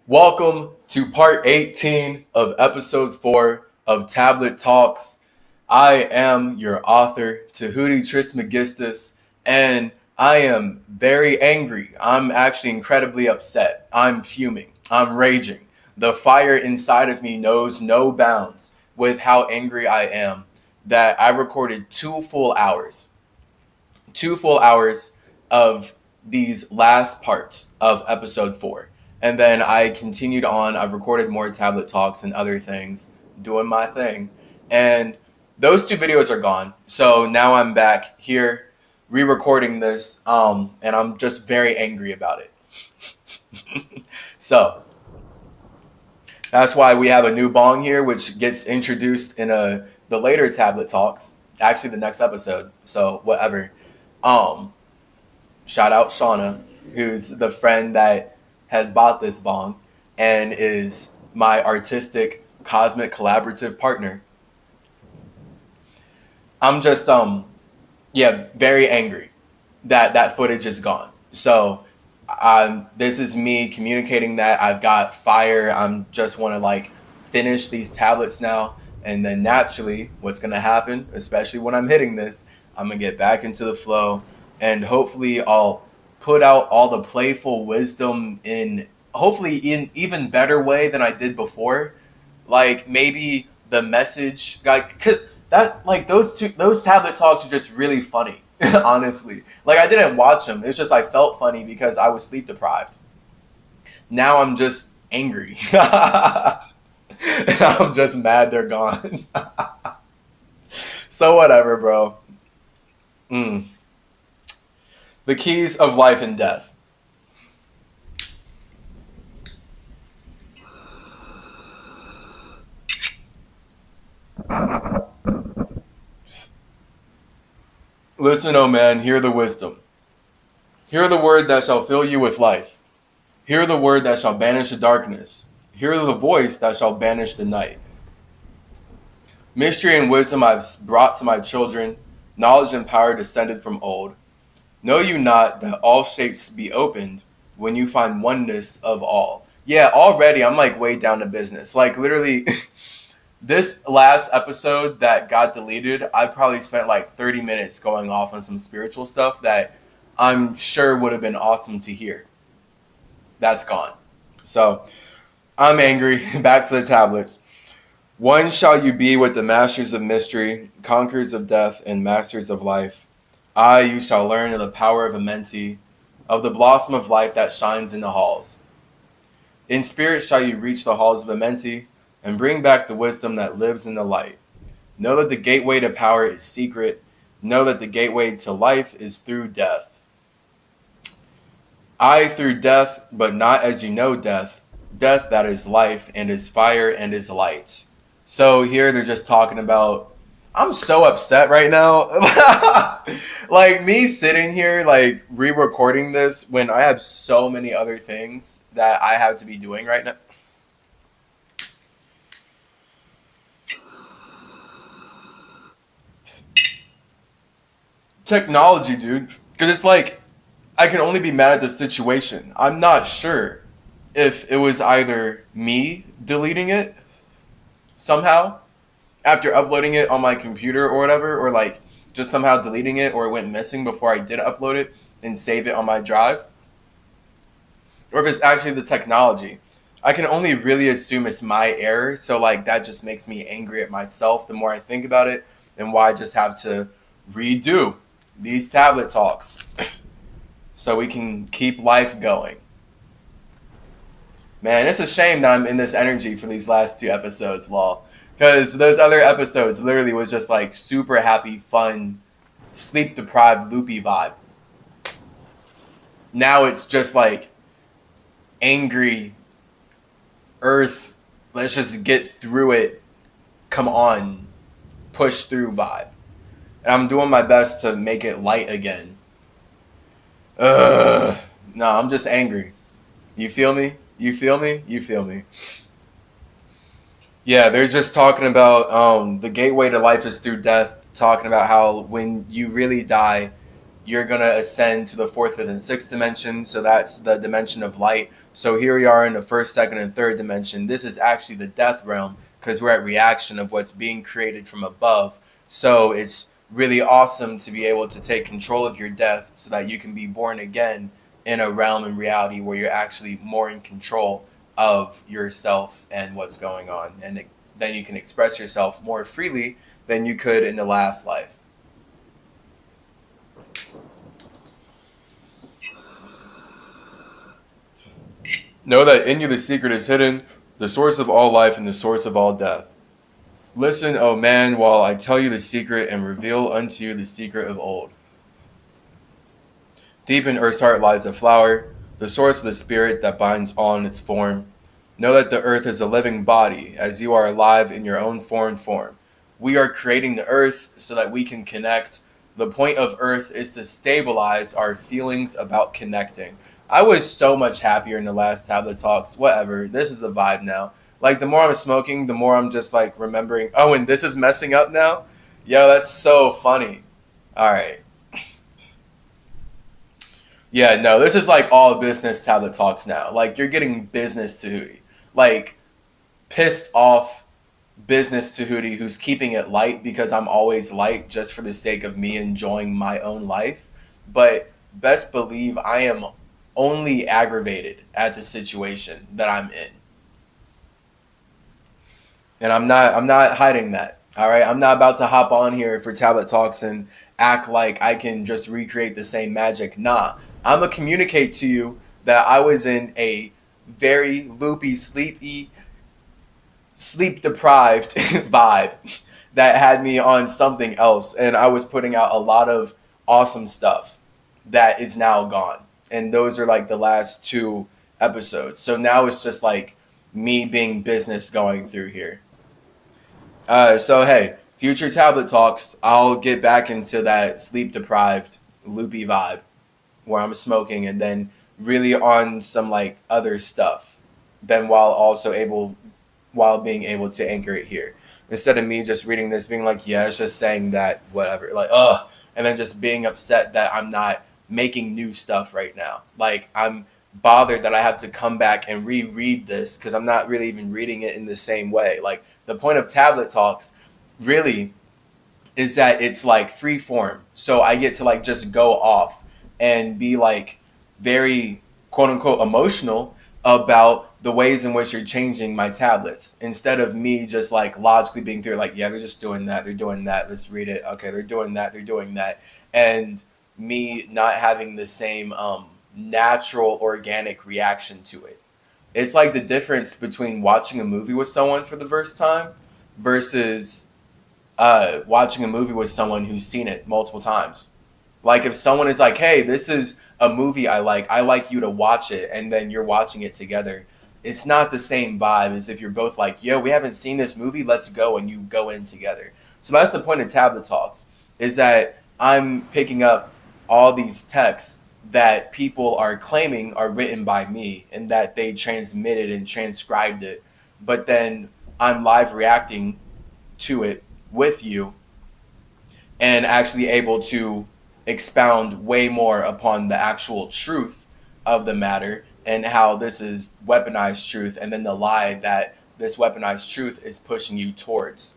Welcome to part 18 of episode 4 of Tablet Talks. I am your author, Tehuti Trismegistus, and I am very angry. I'm actually incredibly upset. I'm fuming. I'm raging. The fire inside of me knows no bounds with how angry I am that I recorded 2 full hours of these last parts of episode 4. And then I continued on. I've recorded more tablet talks and other things, doing my thing. And those 2 videos are gone. So now I'm back here re-recording this, and I'm just very angry about it. So that's why we have a new bong here, which gets introduced in the later tablet talks, actually the next episode. So whatever. Shout out Shauna, who's the friend that has bought this bong and is my artistic cosmic collaborative partner. I'm just very angry that footage is gone. So this is me communicating that I've got fire. I'm just want to finish these tablets now, and then naturally what's going to happen, especially when I'm hitting this, I'm going to get back into the flow, and hopefully I'll put out all the playful wisdom in hopefully in even better way than I did before. Like maybe the message, because that's those tablet talks are just really funny. Honestly, I didn't watch them. It's just I felt funny because I was sleep deprived. Now I'm just angry. I'm just mad they're gone. So whatever, bro. The keys of life and death. Listen, O man, hear the wisdom. Hear the word that shall fill you with life. Hear the word that shall banish the darkness. Hear the voice that shall banish the night. Mystery and wisdom I've brought to my children, knowledge and power descended from old. Know you not that all shapes be opened when you find oneness of all? Yeah, already I'm way down to business. Literally, this last episode that got deleted, I probably spent 30 minutes going off on some spiritual stuff that I'm sure would have been awesome to hear. That's gone. So I'm angry. Back to the tablets. One shall you be with the masters of mystery, conquerors of death, and masters of life. You shall learn of the power of Amenti, of the blossom of life that shines in the halls. In spirit shall you reach the halls of Amenti, and bring back the wisdom that lives in the light. Know that the gateway to power is secret. Know that the gateway to life is through death. Through death, but not as you know death. Death that is life, and is fire, and is light. So here they're just talking about, I'm so upset right now. Me sitting here, re-recording this when I have so many other things that I have to be doing right now. Technology, dude. Because it's I can only be mad at the situation. I'm not sure if it was either me deleting it somehow after uploading it on my computer or whatever, or just somehow deleting it, or it went missing before I did upload it and save it on my drive, or if it's actually the technology. I can only really assume it's my error, so that just makes me angry at myself the more I think about it, and why I just have to redo these tablet talks so we can keep life going. Man, it's a shame that I'm in this energy for these last 2 episodes, lol. Because those other episodes literally was just super happy, fun, sleep-deprived, loopy vibe. Now it's just angry, earth, let's just get through it, come on, push through vibe. And I'm doing my best to make it light again. No, I'm just angry. You feel me? You feel me? You feel me? Yeah, they're just talking about the gateway to life is through death, talking about how when you really die, you're going to ascend to the fourth, fifth, and sixth dimension. So that's the dimension of light. So here we are in the first, second, and third dimension. This is actually the death realm because we're at reaction of what's being created from above. So it's really awesome to be able to take control of your death so that you can be born again in a realm and reality where you're actually more in control of yourself and what's going on. And then you can express yourself more freely than you could in the last life. Know that in you the secret is hidden, the source of all life and the source of all death. Listen, O man, while I tell you the secret and reveal unto you the secret of old. Deep in earth's heart lies a flower, the source of the spirit that binds all in its form. Know that the earth is a living body, as you are alive in your own foreign form. We are creating the earth so that we can connect. The point of earth is to stabilize our feelings about connecting. I was so much happier in the last tablet talks. Whatever. This is the vibe now. Like, the more I'm smoking, the more I'm just, like, remembering, oh, and this is messing up now? Yo, that's so funny. All right. Yeah, no, this is, like, all business tablet talks now. Like, you're getting business Tehuti. Like, pissed off business Tehuti who's keeping it light because I'm always light just for the sake of me enjoying my own life. But best believe I am only aggravated at the situation that I'm in. And I'm not hiding that. All right, I'm not about to hop on here for tablet talks and act like I can just recreate the same magic. Nah, I'm gonna communicate to you that I was in a very loopy, sleep deprived vibe that had me on something else, and I was putting out a lot of awesome stuff that is now gone. And those are like the last 2 episodes. So now it's just like me being business going through here. So hey, future tablet talks, I'll get back into that sleep deprived, loopy vibe where I'm smoking and then really on some like other stuff. Then while being able to anchor it here. Instead of me just reading this, being like, yeah, it's just saying that, whatever. Like, ugh. And then just being upset that I'm not making new stuff right now. Like, I'm bothered that I have to come back and reread this because I'm not really even reading it in the same way. Like, the point of tablet talks really is that it's like free form. So I get to like just go off and be like very quote unquote emotional about the ways in which you're changing my tablets instead of me just like logically being through like, yeah, they're just doing that. They're doing that. Let's read it. Okay. They're doing that. They're doing that. And me not having the same natural organic reaction to it. It's like the difference between watching a movie with someone for the first time versus watching a movie with someone who's seen it multiple times. Like if someone is like, hey, this is a movie I like you to watch it, and then you're watching it together. It's not the same vibe as if you're both like, yo, we haven't seen this movie, let's go, and you go in together. So that's the point of tablet talks, is that I'm picking up all these texts that people are claiming are written by me and that they transmitted and transcribed it. But then I'm live reacting to it with you and actually able to expound way more upon the actual truth of the matter and how this is weaponized truth and then the lie that this weaponized truth is pushing you towards.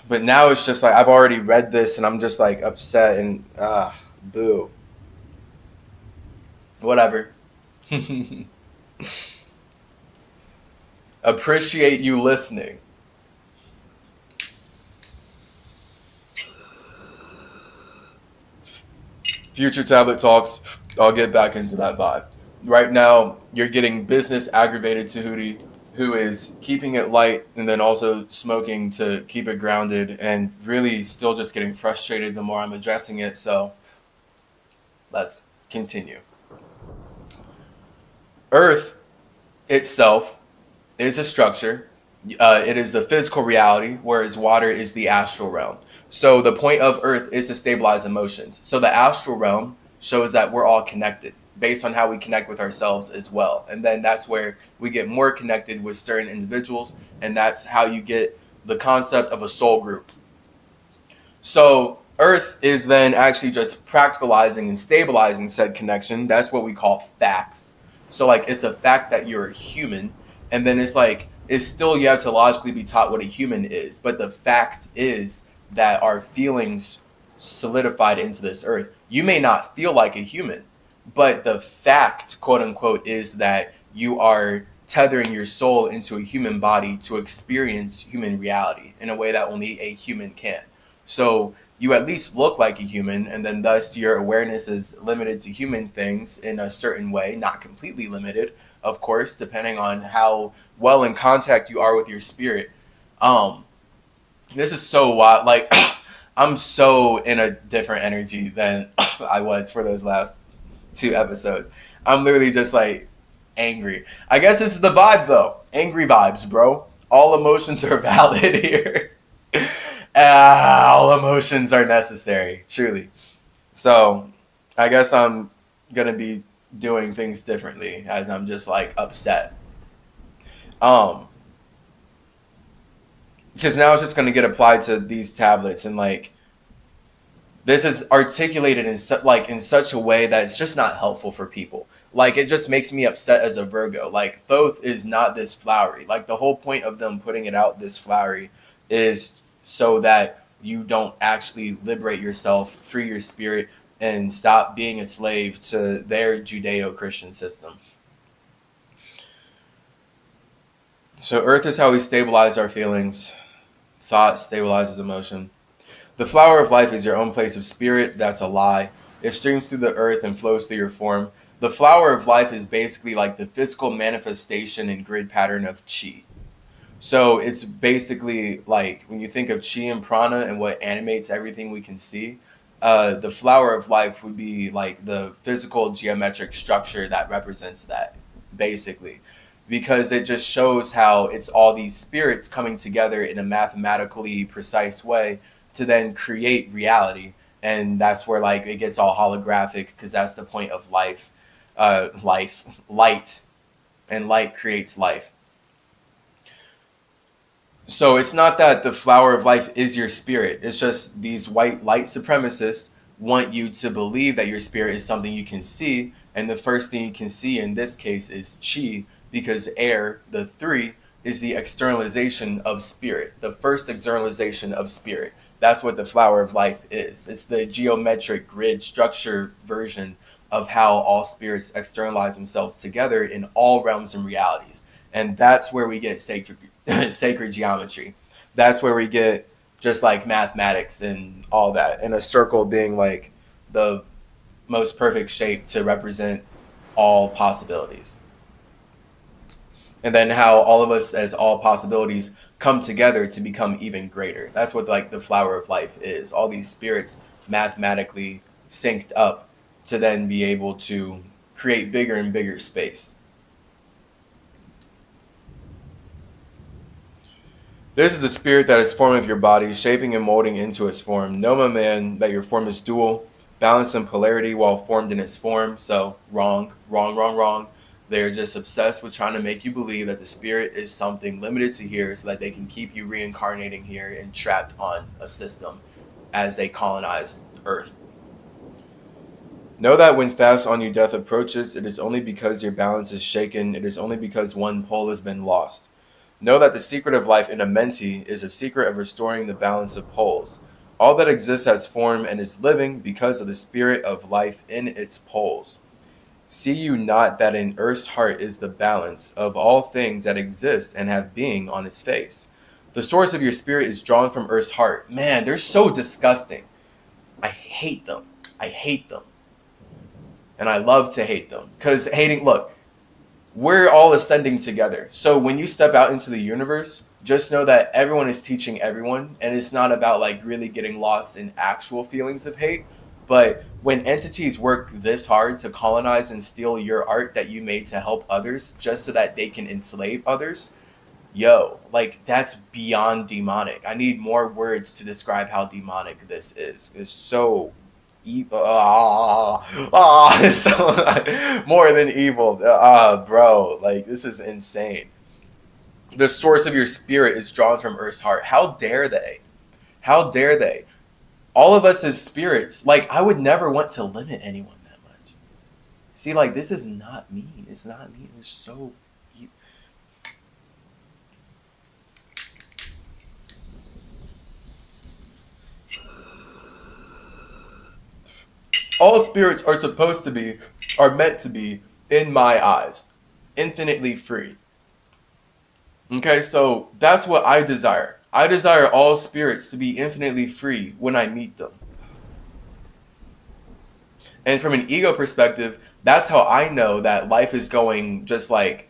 But now it's just like I've already read this and I'm just like upset and boo. Whatever. Appreciate you listening. Future tablet talks, I'll get back into that vibe. Right now, you're getting business aggravated Tehuti, who is keeping it light and then also smoking to keep it grounded and really still just getting frustrated the more I'm addressing it. So let's continue. Earth itself is a structure. It is a physical reality, whereas water is the astral realm. So the point of Earth is to stabilize emotions. So the astral realm shows that we're all connected based on how we connect with ourselves as well. And then that's where we get more connected with certain individuals. And that's how you get the concept of a soul group. So Earth is then actually just practicalizing and stabilizing said connection. That's what we call facts. So like it's a fact that you're a human, and then it's like it's still you have to logically be taught what a human is. But the fact is that our feelings solidified into this earth. You may not feel like a human, but the fact, quote unquote, is that you are tethering your soul into a human body to experience human reality in a way that only a human can. So you at least look like a human, and then thus your awareness is limited to human things in a certain way, not completely limited, of course, depending on how well in contact you are with your spirit. Um, this is so wild. Like, I'm so in a different energy than I was for those last two episodes. I'm literally just like angry. I guess this is the vibe though. Angry vibes, bro. All emotions are valid here. All emotions are necessary, truly. So I guess I'm gonna be doing things differently as I'm just like upset. Um, because now it's just gonna get applied to these tablets, and like this is articulated in in such a way that it's just not helpful for people. Like it just makes me upset as a Virgo. Like Thoth is not this flowery. Like the whole point of them putting it out this flowery is so that you don't actually liberate yourself, free your spirit, and stop being a slave to their Judeo-Christian system. So Earth is how we stabilize our feelings. Thought stabilizes emotion. The flower of life is your own place of spirit. That's a lie. It streams through the earth and flows through your form. The flower of life is basically like the physical manifestation and grid pattern of chi. So it's basically like when you think of chi and prana and what animates everything we can see, the flower of life would be like the physical geometric structure that represents that, basically. Because it just shows how it's all these spirits coming together in a mathematically precise way to then create reality. And that's where like it gets all holographic because that's the point of life. Light, and light creates life. So it's not that the flower of life is your spirit. It's just these white light supremacists want you to believe that your spirit is something you can see. And the first thing you can see in this case is chi, because air, the three, is the externalization of spirit, the first externalization of spirit. That's what the flower of life is. It's the geometric grid structure version of how all spirits externalize themselves together in all realms and realities. And that's where we get sacred sacred geometry. That's where we get just like mathematics and all that. And a circle being like the most perfect shape to represent all possibilities. And then how all of us as all possibilities come together to become even greater. That's what like the flower of life is. All these spirits mathematically synced up to then be able to create bigger and bigger space. This is the spirit that is form of your body, shaping and molding into its form. Know, my man, that your form is dual, balanced in polarity while formed in its form. So wrong, wrong, wrong, wrong. They're just obsessed with trying to make you believe that the spirit is something limited to here so that they can keep you reincarnating here and trapped on a system as they colonize Earth. Know that when fast on you death approaches, it is only because your balance is shaken. It is only because one pole has been lost. Know that the secret of life in a Menti is a secret of restoring the balance of poles. All that exists has form and is living because of the spirit of life in its poles. See you not that in Earth's heart is the balance of all things that exist and have being on its face. The source of your spirit is drawn from Earth's heart. Man, they're so disgusting. I hate them. I hate them. And I love to hate them. Because hating, look, we're all ascending together. So when you step out into the universe, just know that everyone is teaching everyone. And it's not about like really getting lost in actual feelings of hate. But when entities work this hard to colonize and steal your art that you made to help others just so that they can enslave others, yo, like that's beyond demonic. I need more words to describe how demonic this is. It's so evil. So, more than evil. Bro, like this is insane. The source of your spirit is drawn from Earth's heart. How dare they? How dare they? All of us as spirits, like, I would never want to limit anyone that much. See, like, this is not me. It's not me. It's so... All spirits are meant to be, in my eyes, infinitely free. Okay, so that's what I desire. I desire all spirits to be infinitely free when I meet them. And from an ego perspective, that's how I know that life is going just like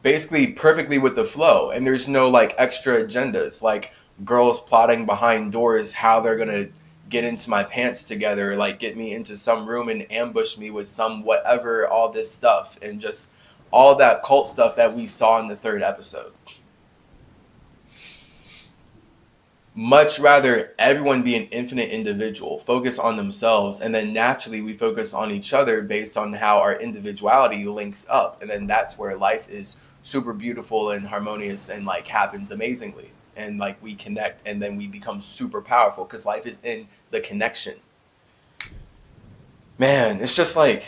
basically perfectly with the flow. And there's no like extra agendas, like girls plotting behind doors how they're going to get into my pants together, like get me into some room and ambush me with some whatever, all this stuff. And just all that cult stuff that we saw in the 3rd episode. Much rather everyone be an infinite individual, focus on themselves, and then naturally we focus on each other based on how our individuality links up. And then that's where life is super beautiful and harmonious and like happens amazingly. And like we connect and then we become super powerful because life is in the connection. Man, it's just like,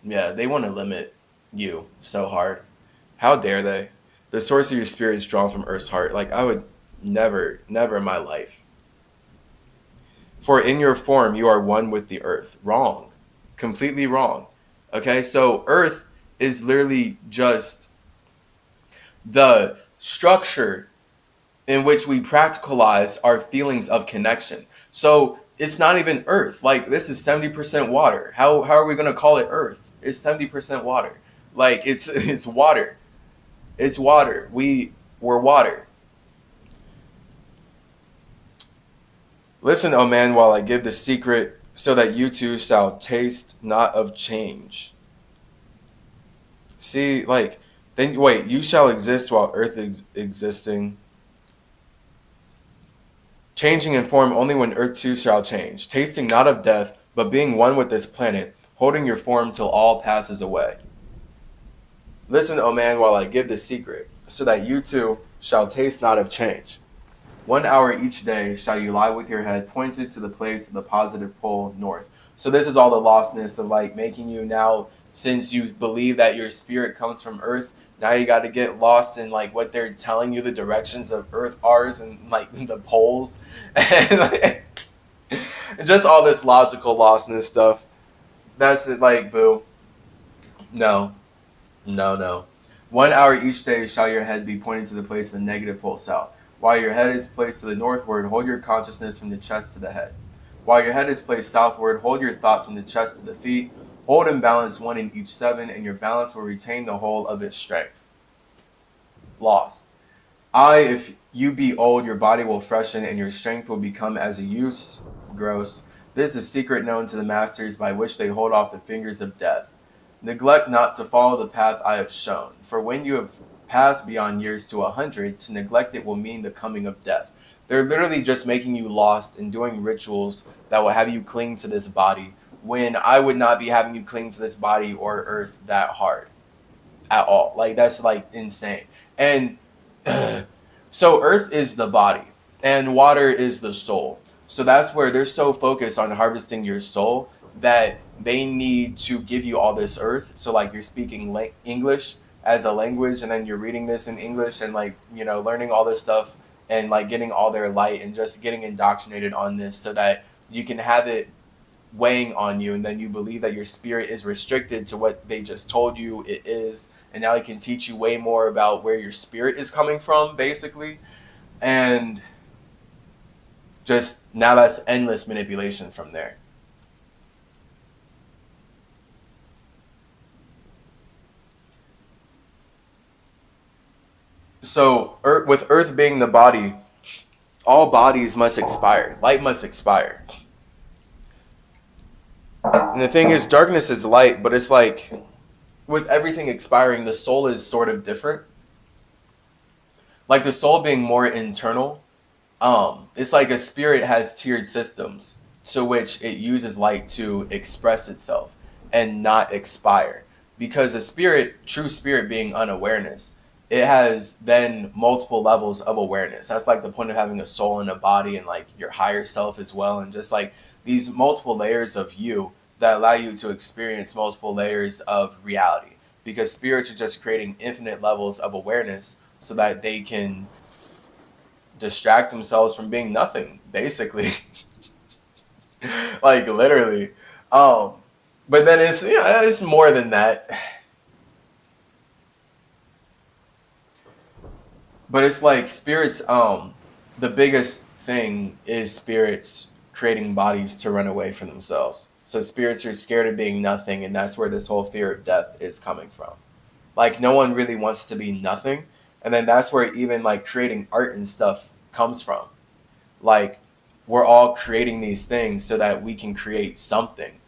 yeah, they want to limit you so hard. How dare they? The source of your spirit is drawn from Earth's heart. Like, I would never in my life. For in your form, you are one with the earth. Wrong. Completely wrong. Okay, so Earth is literally just the structure in which we practicalize our feelings of connection. So it's not even Earth. Like, this is 70% water. How are we going to call it Earth? It's 70% water. Like, it's water. It's water. We're water. Listen, O man, while I give the secret, so that you too shall taste not of change. See, like, then wait, you shall exist while earth is existing. Changing in form only when earth too shall change. Tasting not of death, but being one with this planet, holding your form till all passes away. Listen, O man, while I give the secret, so that you too shall taste not of change. 1 hour each day shall you lie with your head pointed to the place of the positive pole north. So this is all the lostness of like making you now, since you believe that your spirit comes from Earth, now you got to get lost in like what they're telling you the directions of Earth are and like the poles. And like, just all this logical lostness stuff. That's it, like, boo. No. 1 hour each day shall your head be pointed to the place of the negative pole south. While your head is placed to the northward, hold your consciousness from the chest to the head. While your head is placed southward, hold your thought from the chest to the feet. Hold and balance one in each 7, and your balance will retain the whole of its strength. Lost. If you be old, your body will freshen, and your strength will become as a youth's. Gross. This is a secret known to the masters by which they hold off the fingers of death. Neglect not to follow the path I have shown, for when you have passed beyond years to 100, to neglect it will mean the coming of death. They're literally just making you lost and doing rituals that will have you cling to this body, when I would not be having you cling to this body or earth that hard at all. Like, that's like insane. And so earth is the body and water is the soul. So that's where they're so focused on harvesting your soul that they need to give you all this earth. So like you're speaking English as a language, and then you're reading this in English and like, you know, learning all this stuff and like getting all their light and just getting indoctrinated on this so that you can have it weighing on you, and then you believe that your spirit is restricted to what they just told you it is, and now they can teach you way more about where your spirit is coming from, basically. And just now that's endless manipulation from there. So with earth being the body, all bodies must expire. Light must expire. And the thing is, darkness is light, but it's like, with everything expiring, the soul is sort of different. Like the soul being more internal, it's like a spirit has tiered systems to which it uses light to express itself and not expire. Because a spirit, true spirit being unawareness, it has then multiple levels of awareness. That's like the point of having a soul and a body and like your higher self as well. And just like these multiple layers of you that allow you to experience multiple layers of reality. Because spirits are just creating infinite levels of awareness so that they can distract themselves from being nothing, basically. Like literally. Um, but then it's, you know, it's more than that. But it's like spirits, the biggest thing is spirits creating bodies to run away from themselves. So spirits are scared of being nothing, and that's where this whole fear of death is coming from. Like no one really wants to be nothing, and then that's where even like creating art and stuff comes from. Like we're all creating these things so that we can create something,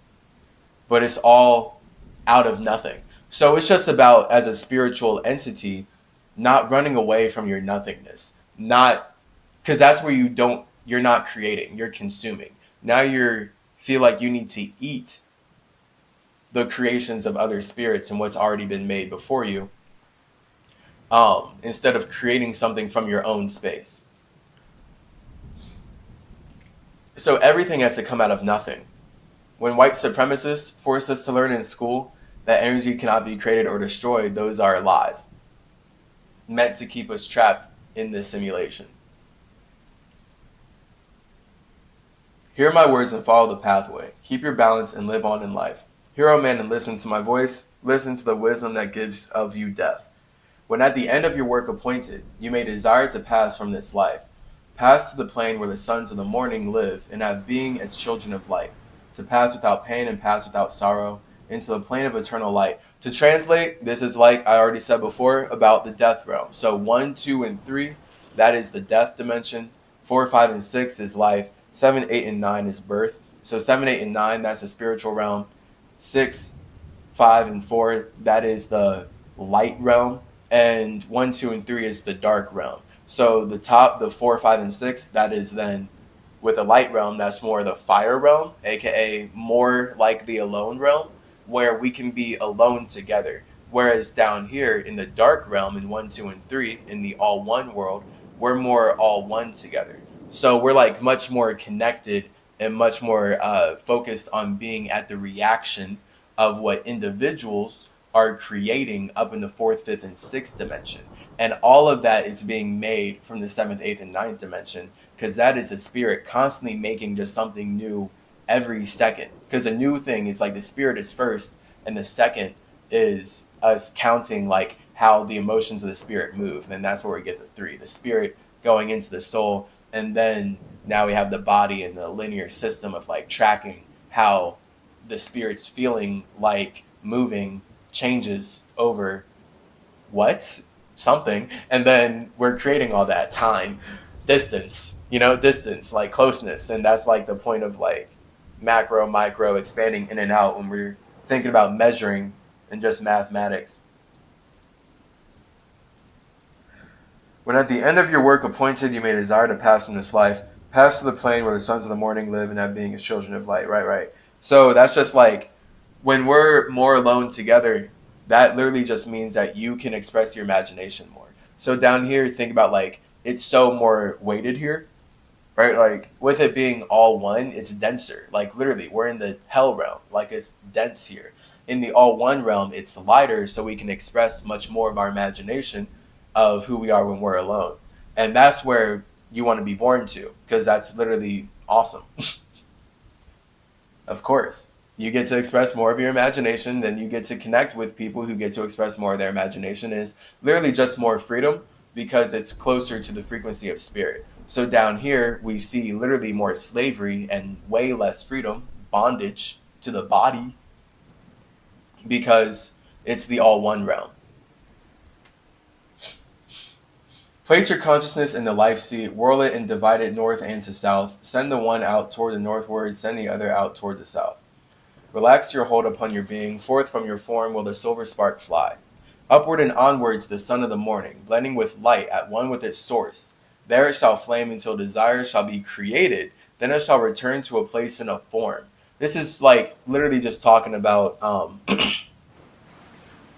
but it's all out of nothing. So it's just about, as a spiritual entity, not running away from your nothingness. Not, because that's where you're not creating, you're consuming. Now you feel like you need to eat the creations of other spirits and what's already been made before you, instead of creating something from your own space. So everything has to come out of nothing. When white supremacists force us to learn in school that energy cannot be created or destroyed, those are lies meant to keep us trapped in this simulation. Hear my words and follow the pathway. Keep your balance and live on in life. Hear, O man, and listen to my voice. Listen to the wisdom that gives of you death. When at the end of your work appointed, you may desire to pass from this life, pass to the plane where the sons of the morning live and have being as children of light, to pass without pain and pass without sorrow, into the plane of eternal light. To translate, this is like I already said before about the death realm. So 1, 2, and 3, that is the death dimension. 4, 5, and 6 is life. 7, 8, and 9 is birth. So 7, 8, and 9, that's the spiritual realm. 6, 5, and 4, that is the light realm. And 1, 2, and 3 is the dark realm. So the top, the 4, 5, and 6, that is then with the light realm, that's more the fire realm, aka more like the alone realm, where we can be alone together. Whereas down here in the dark realm in 1, 2, and 3, in the all one world, we're more all one together. So we're like much more connected and much more focused on being at the reaction of what individuals are creating up in the 4th, 5th, and 6th dimension. And all of that is being made from the 7th, 8th, and 9th dimension, because that is a spirit constantly making just something new every second. Because a new thing is like the spirit is first, and the second is us counting like how the emotions of the spirit move. And that's where we get the 3, the spirit going into the soul. And then now we have the body and the linear system of like tracking how the spirit's feeling like moving changes over what? Something. And then we're creating all that time, distance, distance, like closeness. And that's like the point of like macro, micro, expanding in and out when we're thinking about measuring and just mathematics. When at the end of your work appointed, you may desire to pass from this life, pass to the plane where the sons of the morning live and have being as children of light. Right. So that's just like when we're more alone together, that literally just means that you can express your imagination more. So down here, think about like it's so more weighted here, right? Like with it being all one, it's denser. Like literally, we're in the hell realm. Like it's dense here. In the all one realm, it's lighter, so we can express much more of our imagination of who we are when we're alone. And that's where you want to be born to, because that's literally awesome. Of course. You get to express more of your imagination, then you get to connect with people who get to express more of their imagination. Is literally just more freedom because it's closer to the frequency of spirit. So down here, we see literally more slavery and way less freedom, bondage to the body, because it's the all one realm. Place your consciousness in the life seat, whirl it and divide it north and to south. Send the one out toward the northward, send the other out toward the south. Relax your hold upon your being, forth from your form will the silver spark fly. Upward and onward to the sun of the morning, blending with light at one with its source. There it shall flame until desire shall be created, then it shall return to a place in a form. This is literally just talking about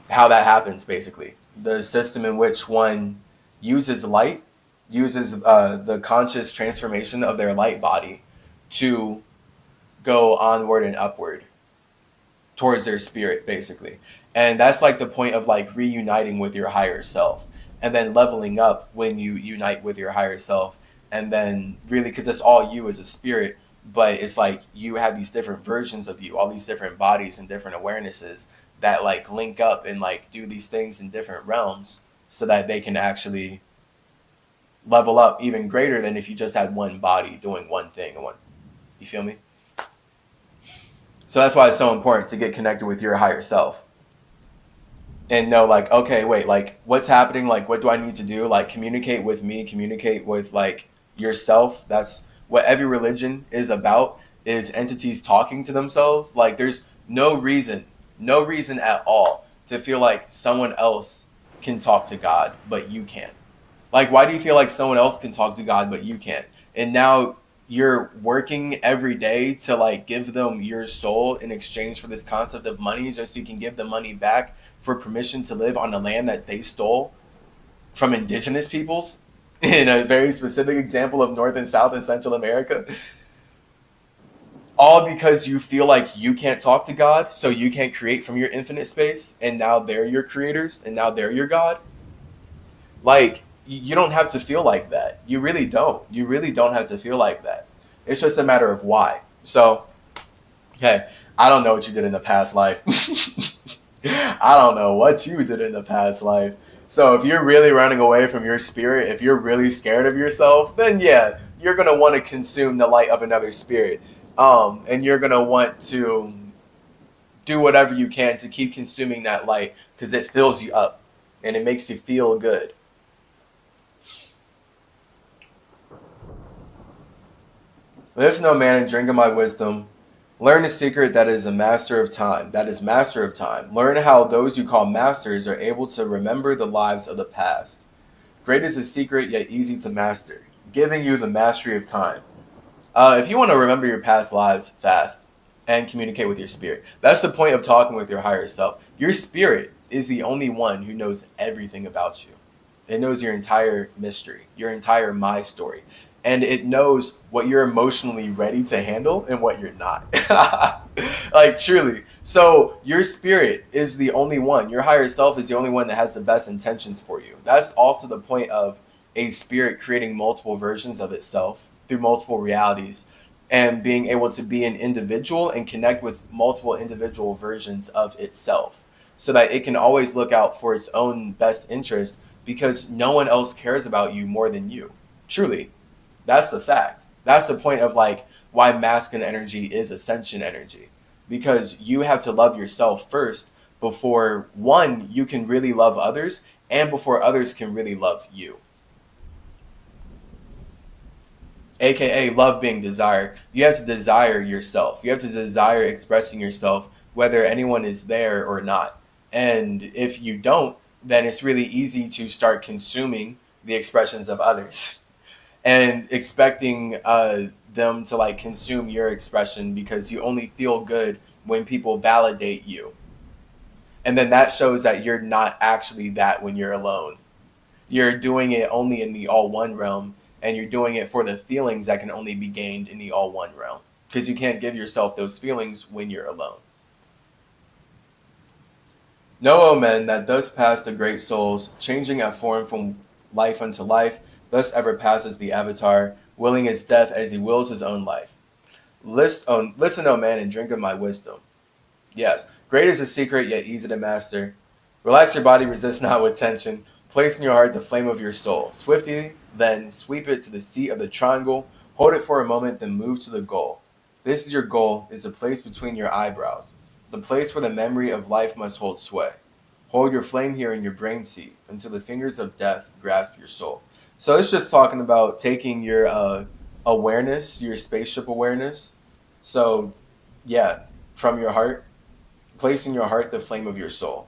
how that happens, basically. the system in which one uses light, uses the conscious transformation of their light body to go onward and upward towards their spirit, basically. And that's like the point of like reuniting with your higher self and then leveling up when you unite with your higher self. And then really, because it's all you as a spirit, but it's like you have these different versions of you, all these different bodies and different awarenesses that like link up and like do these things in different realms so that they can actually level up even greater than if you just had one body doing one thing. You feel me? So that's why it's so important to get connected with your higher self and know like, okay, wait, like what's happening? Like, what do I need to do? Like communicate with me, communicate with like yourself. That's what every religion is about, is entities talking to themselves. Like there's no reason at all to feel like someone else can talk to God, but you can't. Like, why do you feel like someone else can talk to God, but you can't? And now you're working every day to like give them your soul in exchange for this concept of money, just so you can give the money back for permission to live on the land that they stole from indigenous peoples in a very specific example of North and South and Central America. All because you feel like you can't talk to God, so you can't create from your infinite space, and now they're your creators, and now they're your God. Like, you don't have to feel like that. You really don't. You really don't have to feel like that. It's just a matter of why. So, hey, I don't know what you did in the past life. I don't know what you did in the past life. So if you're really running away from your spirit, if you're really scared of yourself, then yeah, you're going to want to consume the light of another spirit. And you're going to want to do whatever you can to keep consuming that light because it fills you up and it makes you feel good. Listen, O man, and drink of my wisdom. Learn a secret that is a master of time. That is master of time. Learn how those you call masters are able to remember the lives of the past. Great is a secret, yet easy to master, giving you the mastery of time. If you want to remember your past lives fast and communicate with your spirit, that's the point of talking with your higher self. Your spirit is the only one who knows everything about you. It knows your entire mystery, your entire my story. And it knows what you're emotionally ready to handle and what you're not. Like, truly. So your spirit is the only one. Your higher self is the only one that has the best intentions for you. That's also the point of a spirit creating multiple versions of itself through multiple realities and being able to be an individual and connect with multiple individual versions of itself so that it can always look out for its own best interest because no one else cares about you more than you. Truly. That's the fact. That's the point of like why masculine energy is ascension energy, because you have to love yourself first before one, you can really love others and before others can really love you. AKA love being desired. You have to desire yourself. You have to desire expressing yourself whether anyone is there or not. And if you don't, then it's really easy to start consuming the expressions of others. And expecting them to like consume your expression because you only feel good when people validate you. And then that shows that you're not actually that when you're alone. You're doing it only in the all one realm, and you're doing it for the feelings that can only be gained in the all one realm. Because you can't give yourself those feelings when you're alone. Know, O men, that thus pass the great souls, changing at form from life unto life. Thus ever passes the avatar, willing his death as he wills his own life. Listen, O man, and drink of my wisdom. Yes, great is a secret, yet easy to master. Relax your body, resist not with tension. Place in your heart the flame of your soul. Swiftly, then, sweep it to the seat of the triangle. Hold it for a moment, then move to the goal. This is your goal, is the place between your eyebrows. The place where the memory of life must hold sway. Hold your flame here in your brain seat, until the fingers of death grasp your soul. So it's just talking about taking your awareness, your spaceship awareness. So, yeah, from your heart, placing your heart the flame of your soul.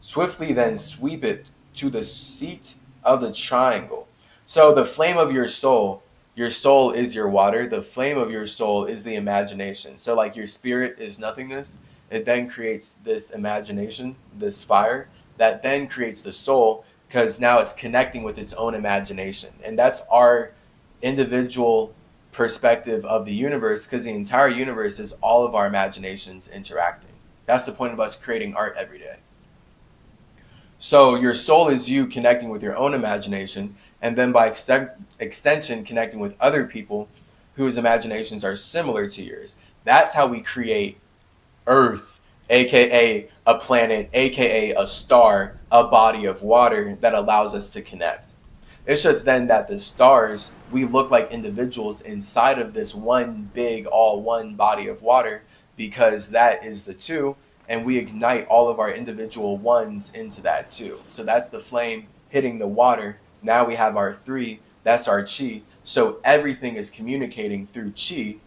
Swiftly then sweep it to the seat of the triangle. So the flame of your soul is your water. The flame of your soul is the imagination. So like your spirit is nothingness. It then creates this imagination, this fire, that then creates the soul, because now it's connecting with its own imagination. And that's our individual perspective of the universe, because the entire universe is all of our imaginations interacting. That's the point of us creating art every day. So your soul is you connecting with your own imagination, and then by extension connecting with other people whose imaginations are similar to yours. That's how we create Earth, aka a planet, aka a star, a body of water that allows us to connect. It's just then that the stars, we look like individuals inside of this one big, all one body of water, because that is the two, and we ignite all of our individual ones into that two. So that's the flame hitting the water. Now we have our three, that's our chi. So everything is communicating through chi,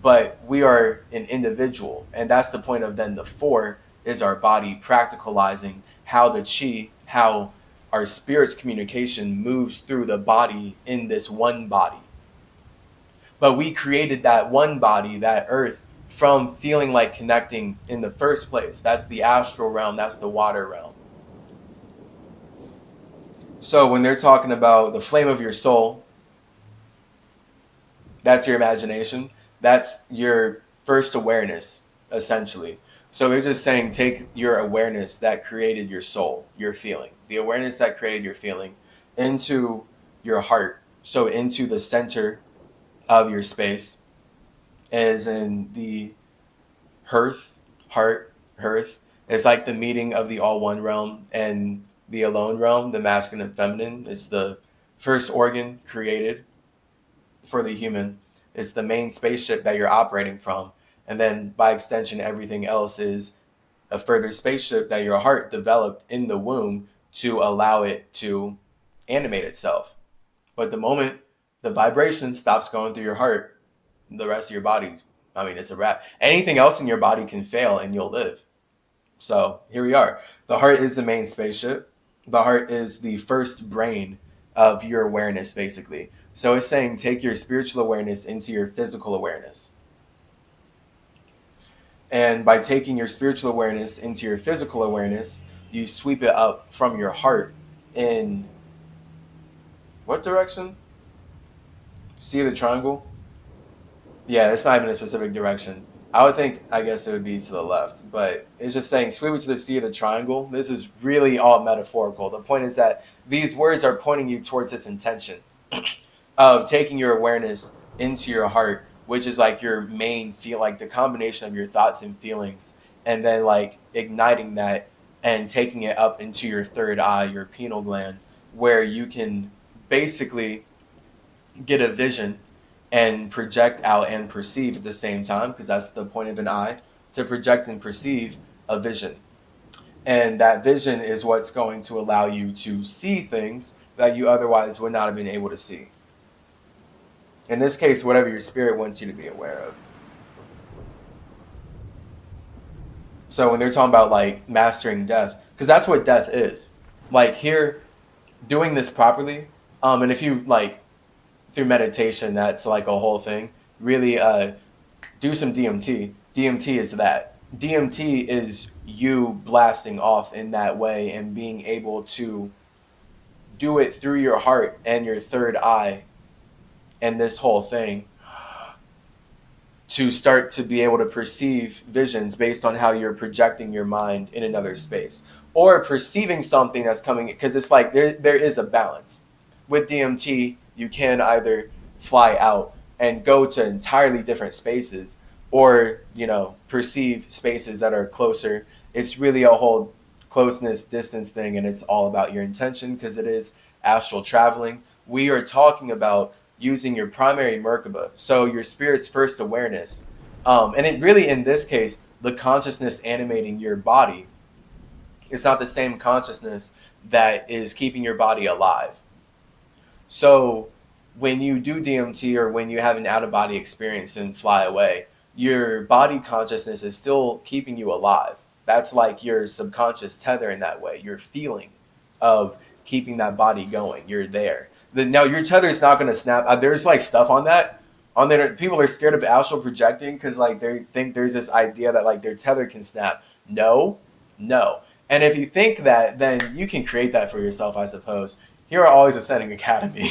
but we are an individual. And that's the point of then the four is our body practicalizing how the chi, how our spirit's communication moves through the body in this one body. But we created that one body, that earth, from feeling like connecting in the first place. That's the astral realm, that's the water realm. So when they're talking about the flame of your soul, that's your imagination. That's your first awareness, essentially. So they're just saying, take your awareness that created your soul, your feeling, the awareness that created your feeling, into your heart. So into the center of your space, as in the hearth, heart, hearth. It's like the meeting of the all one realm and the alone realm, the masculine and feminine. It's the first organ created for the human. It's the main spaceship that you're operating from. And then by extension, everything else is a further spaceship that your heart developed in the womb to allow it to animate itself. But the moment the vibration stops going through your heart, the rest of your body, it's a wrap. Anything else in your body can fail and you'll live. So here we are. The heart is the main spaceship. The heart is the first brain of your awareness, basically. So it's saying take your spiritual awareness into your physical awareness. And by taking your spiritual awareness into your physical awareness, you sweep it up from your heart in what direction? See the triangle? Yeah, it's not even a specific direction. I guess it would be to the left, but it's just saying sweep it to the sea of the triangle. This is really all metaphorical. The point is that these words are pointing you towards this intention of taking your awareness into your heart, which is like your main feel, like the combination of your thoughts and feelings, and then like igniting that and taking it up into your third eye, your pineal gland, where you can basically get a vision and project out and perceive at the same time, because that's the point of an eye, to project and perceive a vision. And that vision is what's going to allow you to see things that you otherwise would not have been able to see. In this case, whatever your spirit wants you to be aware of. So when they're talking about like mastering death, because that's what death is. Like here, doing this properly, and if you like through meditation, that's like a whole thing. Really do some DMT. DMT is that. DMT is you blasting off in that way and being able to do it through your heart and your third eye and this whole thing to start to be able to perceive visions based on how you're projecting your mind in another space or perceiving something that's coming, because it's like there is a balance. With DMT, you can either fly out and go to entirely different spaces or, perceive spaces that are closer. It's really a whole closeness distance thing, and it's all about your intention because it is astral traveling. We are talking about using your primary Merkaba, so your spirit's first awareness. And it really, in this case, the consciousness animating your body, it's not the same consciousness that is keeping your body alive. So when you do DMT or when you have an out-of-body experience and fly away, your body consciousness is still keeping you alive. That's like your subconscious tether in that way. Your feeling of keeping that body going. You're there. Now, your tether is not going to snap. There's like stuff on that. On there, people are scared of astral projecting because like they think there's this idea that like their tether can snap. No. And if you think that, then you can create that for yourself, I suppose. Here are Always Ascending Academy.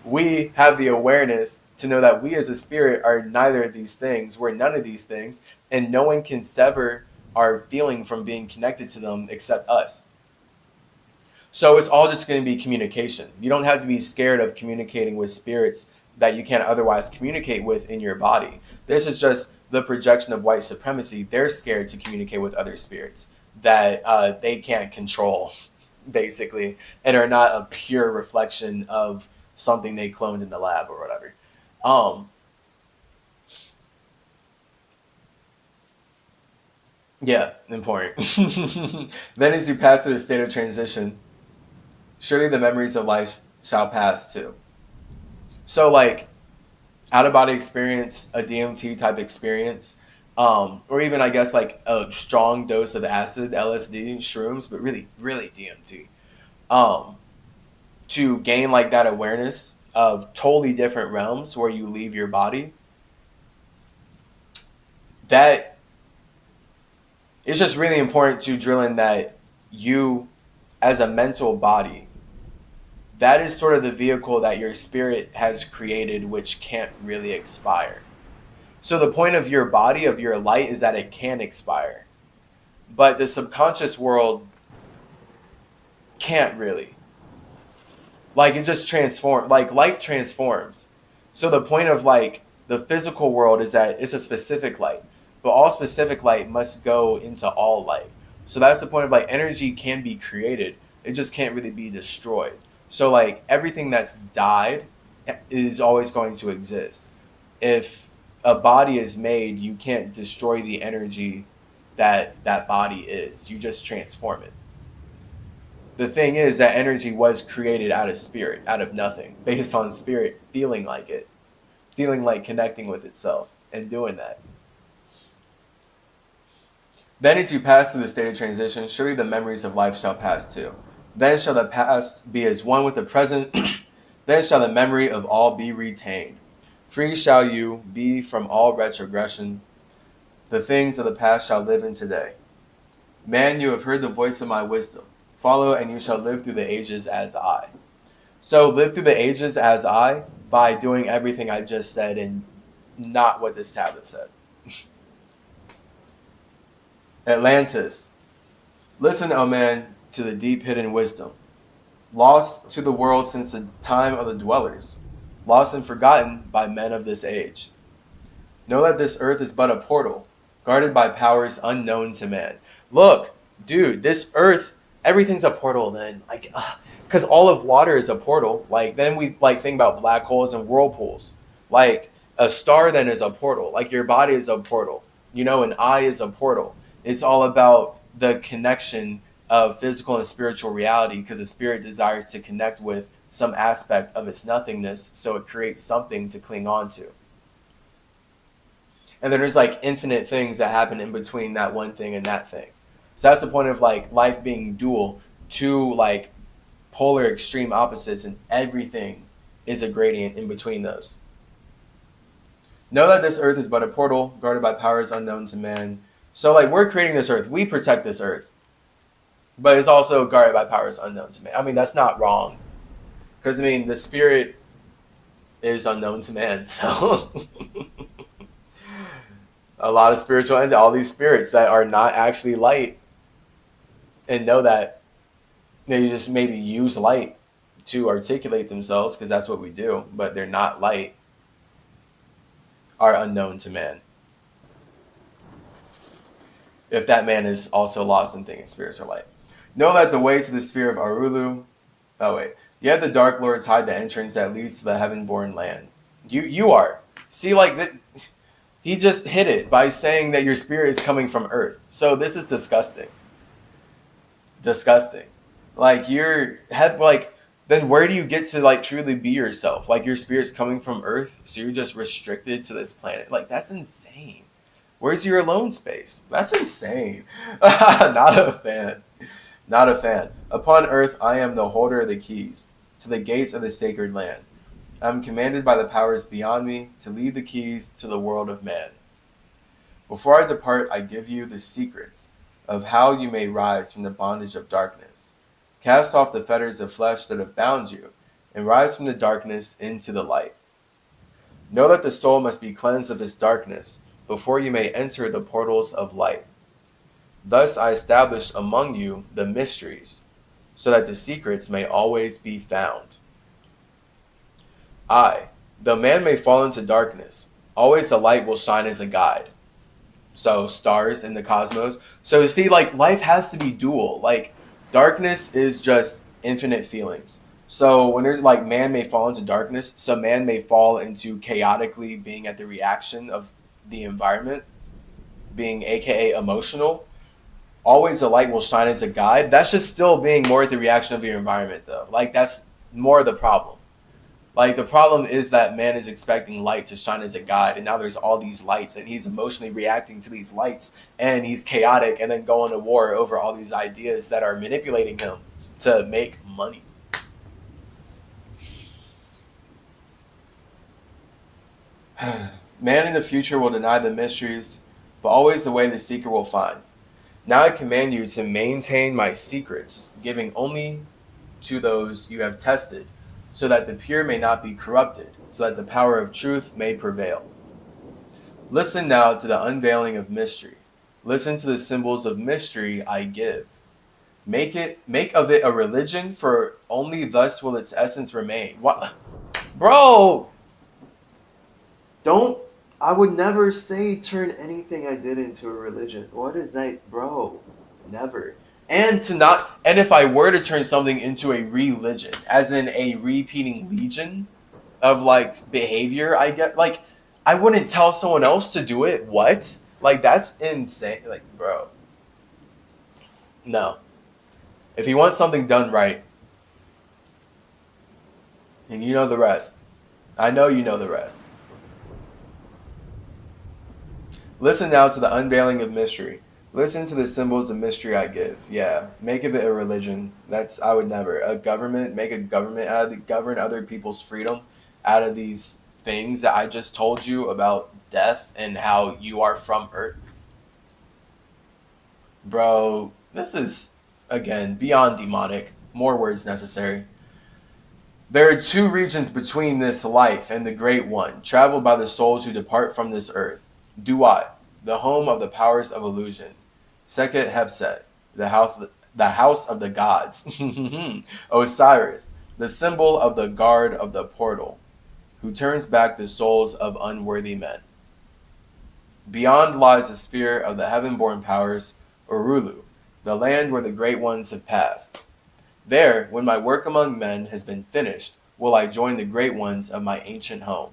We have the awareness to know that we as a spirit are neither of these things. We're none of these things. And no one can sever our feeling from being connected to them except us. So it's all just going to be communication. You don't have to be scared of communicating with spirits that you can't otherwise communicate with in your body. This is just the projection of white supremacy. They're scared to communicate with other spirits that they can't control, basically, and are not a pure reflection of something they cloned in the lab or whatever. Yeah, important. Then as you pass through the state of transition, surely the memories of life shall pass too. So like out of body experience, a DMT type experience, or even I guess like a strong dose of acid, LSD, shrooms, but really, really DMT, to gain like that awareness of totally different realms where you leave your body. That it's just really important to drill in that you, as a mental body, that is sort of the vehicle that your spirit has created, which can't really expire. So the point of your body, of your light, is that it can expire. But the subconscious world can't really. Like it just transforms, like light transforms. So the point of like the physical world is that it's a specific light, but all specific light must go into all light. So that's the point of like energy can be created. It just can't really be destroyed. So like everything that's died is always going to exist. If a body is made, you can't destroy the energy that that body is. You just transform it. The thing is that energy was created out of spirit, out of nothing, based on spirit feeling like it, feeling like connecting with itself and doing that. Then as you pass through the state of transition, surely the memories of life shall pass too. Then shall the past be as one with the present. Then shall the memory of all be retained. Free shall you be from all retrogression. The things of the past shall live in today. Man, you have heard the voice of my wisdom. Follow, and you shall live through the ages as I. So live through the ages as I by doing everything I just said and not what this tablet said. Atlantis. Listen, O man, to the deep hidden wisdom. Lost to the world since the time of the dwellers. Lost and forgotten by men of this age. Know that this earth is but a portal, guarded by powers unknown to man. Look, dude, this earth, everything's a portal then. Like, because all of water is a portal. Like, then we like think about black holes and whirlpools. Like, a star then is a portal. Like, your body is a portal. You know, an eye is a portal. It's all about the connection of physical and spiritual reality because the spirit desires to connect with some aspect of its nothingness, so it creates something to cling on to. And then there's like infinite things that happen in between that one thing and that thing. So that's the point of like life being dual, two like polar extreme opposites, and everything is a gradient in between those. Know that this earth is but a portal guarded by powers unknown to man. So like we're creating this earth, we protect this earth, but it's also guarded by powers unknown to man. I mean, that's not wrong, because I mean the spirit is unknown to man. So a lot of spiritual and all these spirits that are not actually light, and know that they just maybe use light to articulate themselves because that's what we do, but they're not light, are unknown to man. If that man is also lost in thinking spirits are light. Know that the way to the sphere of Arulu, yet the dark lords hide the entrance that leads to the heaven-born land. You are. See, like, he just hit it by saying that your spirit is coming from earth. So this is disgusting. Disgusting. Like, then where do you get to, like, truly be yourself? Like, your spirit's coming from earth, so you're just restricted to this planet. Like, that's insane. Where's your alone space? That's insane. Not a fan. Not a fan. Upon earth, I am the holder of the keys to the gates of the sacred land. I am commanded by the powers beyond me to lead the keys to the world of man. Before I depart, I give you the secrets of how you may rise from the bondage of darkness. Cast off the fetters of flesh that have bound you, and rise from the darkness into the light. Know that the soul must be cleansed of its darkness before you may enter the portals of light. Thus I establish among you the mysteries, so that the secrets may always be found. Though man may fall into darkness, always the light will shine as a guide. So stars in the cosmos. So see, like, life has to be dual. Like, darkness is just infinite feelings. So when there's like man may fall into darkness, so man may fall into chaotically being at the reaction of the environment, being aka emotional. Always the light will shine as a guide. That's just still being more at the reaction of your environment though. Like, that's more of the problem. Like, the problem is that man is expecting light to shine as a guide, and now there's all these lights, and he's emotionally reacting to these lights, and he's chaotic, and then going to war over all these ideas that are manipulating him to make money. Man in the future will deny the mysteries, but always the way the seeker will find. Now I command you to maintain my secrets, giving only to those you have tested, so that the pure may not be corrupted, so that the power of truth may prevail. Listen now to the unveiling of mystery. Listen to the symbols of mystery I give. Make of it a religion, for only thus will its essence remain. What? Bro! I would never say turn anything I did into a religion. What is that? Bro, never. And if I were to turn something into a religion, as in a repeating legion of like behavior, I wouldn't tell someone else to do it. What? Like, that's insane. Like, bro. No. If you want something done right, and you know the rest. I know you know the rest. Listen now to the unveiling of mystery. Listen to the symbols of mystery I give. Yeah, make of it a religion. I would never. Make a government out of govern other people's freedom out of these things that I just told you about death and how you are from Earth. Bro, this is, again, beyond demonic. More words necessary. There are two regions between this life and the great one, traveled by the souls who depart from this earth. Duat, the home of the powers of illusion. Sekhet Hepset, the house of the gods. Osiris, the symbol of the guard of the portal, who turns back the souls of unworthy men. Beyond lies the sphere of the heaven-born powers, Orulu, the land where the great ones have passed. There, when my work among men has been finished, will I join the great ones of my ancient home.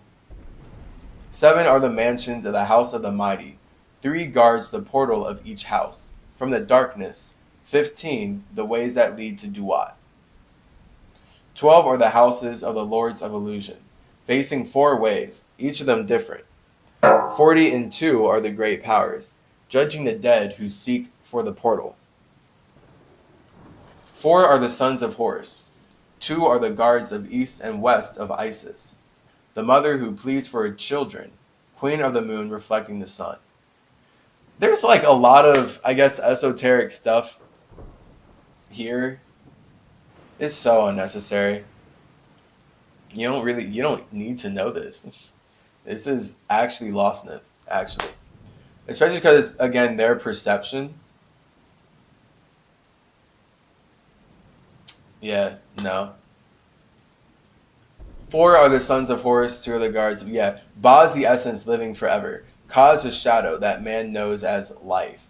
7 are the mansions of the house of the mighty. 3 guards the portal of each house. From the darkness, 15, the ways that lead to Duat. 12 are the houses of the lords of illusion, facing 4 ways, each of them different. 42 are the great powers, judging the dead who seek for the portal. 4 are the sons of Horus. 2 are the guards of east and west of Isis, the mother who pleads for her children, queen of the moon reflecting the sun. There's like a lot of, I guess, esoteric stuff here. It's so unnecessary. You don't need to know this. This is actually lostness, actually. Especially because, again, their perception. Yeah, no. 4 are the sons of Horus, 2 are the guards. Yeah, Ba is the essence living forever. Ka is the shadow that man knows as life.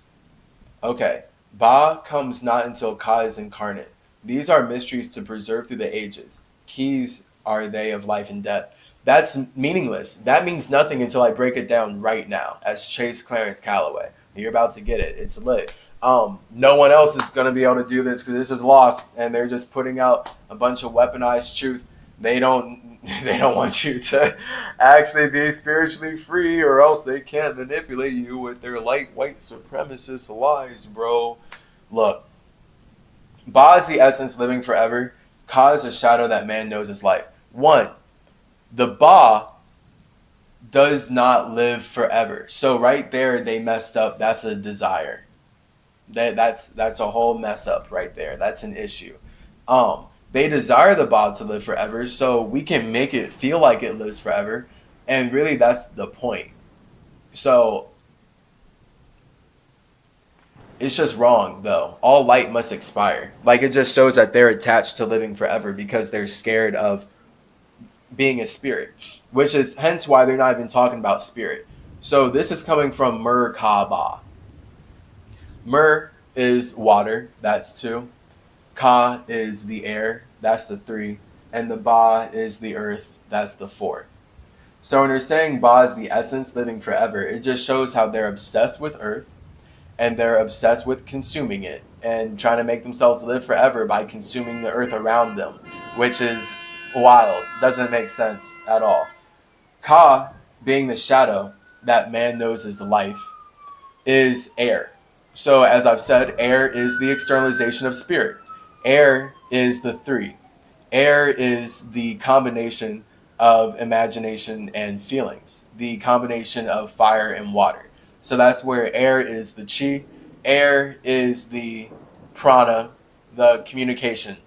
Okay, Ba comes not until Ka is incarnate. These are mysteries to preserve through the ages. Keys are they of life and death. That's meaningless. That means nothing until I break it down right now as Chase Clarence Calloway. You're about to get it. It's lit. No one else is going to be able to do this because this is lost, and they're just putting out a bunch of weaponized truth. They don't want you to actually be spiritually free, or else they can't manipulate you with their light white supremacist lies, bro. Look, Ba is the essence living forever. Ka is a shadow that man knows as life. 1, the Ba does not live forever. So right there, they messed up. That's a desire. That's a whole mess up right there. That's an issue. They desire the Ba to live forever, so we can make it feel like it lives forever, and really that's the point. So it's just wrong though. All light must expire. Like it just shows that they're attached to living forever because they're scared of being a spirit, which is hence why they're not even talking about spirit. So this is coming from Merkaba. Mer is water, that's 2. Ka is the air, that's the 3. And the Ba is the earth, that's the 4. So when they're saying Ba is the essence living forever, it just shows how they're obsessed with earth and they're obsessed with consuming it and trying to make themselves live forever by consuming the earth around them, which is wild. Doesn't make sense at all. Ka, being the shadow that man knows as life, is air. So as I've said, air is the externalization of spirit. Air is the 3. Air is the combination of imagination and feelings, the combination of fire and water. So that's where air is the chi, air is the prana, the communication.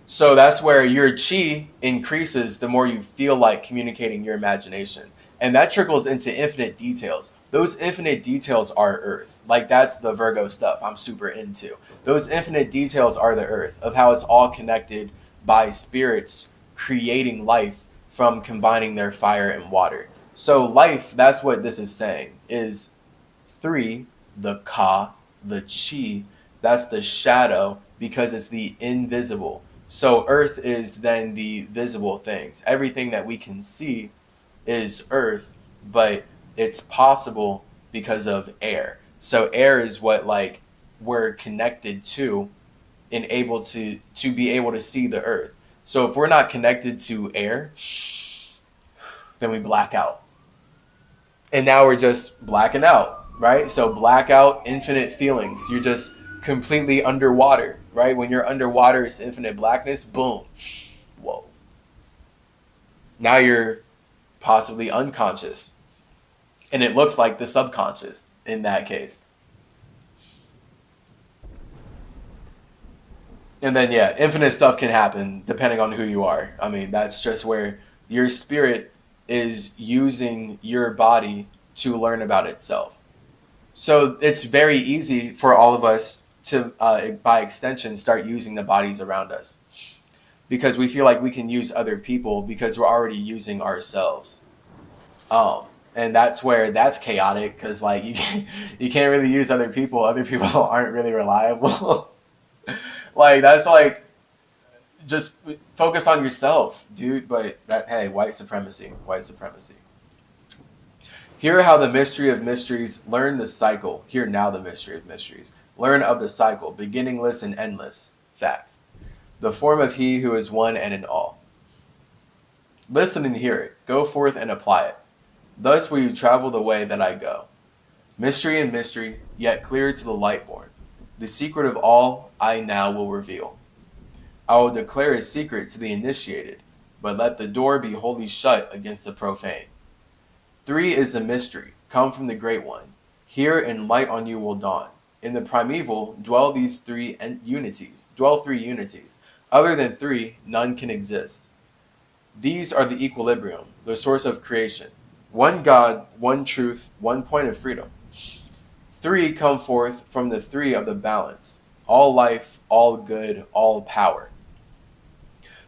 So that's where your chi increases the more you feel like communicating your imagination. And that trickles into infinite details. Those infinite details are earth. Like that's the Virgo stuff I'm super into. Those infinite details are the earth of how it's all connected by spirits creating life from combining their fire and water. So life, that's what this is saying, is 3, the Ka, the Chi, that's the shadow because it's the invisible. So earth is then the visible things. Everything that we can see is earth, but it's possible because of air. So air is what like we're connected to and able to be able to see the earth. So if we're not connected to air, then we black out. And now we're just blacking out, right? So blackout, infinite feelings. You're just completely underwater, right? When you're underwater, it's infinite blackness. Boom. Whoa. Now you're possibly unconscious. And it looks like the subconscious in that case. And then, yeah, infinite stuff can happen depending on who you are. I mean, that's just where your spirit is using your body to learn about itself. So it's very easy for all of us to, by extension, start using the bodies around us. Because we feel like we can use other people because we're already using ourselves. And that's where that's chaotic because like you can't really use other people. Other people aren't really reliable. Like that's like just focus on yourself, dude. But that hey, white supremacy. Hear how the mystery of mysteries, learn the cycle. Hear now the mystery of mysteries. Learn of the cycle, beginningless and endless. Facts. The form of he who is one and in all. Listen and hear it. Go forth and apply it. Thus will you travel the way that I go. Mystery and mystery, yet clear to the light born. The secret of all I now will reveal. I will declare a secret to the initiated, but let the door be wholly shut against the profane. 3 is the mystery, come from the Great One. Here and light on you will dawn. In the primeval dwell these 3 unities. Other than 3, none can exist. These are the equilibrium, the source of creation. One God, one truth, one point of freedom. 3 come forth from the 3 of the balance. All life, all good, all power.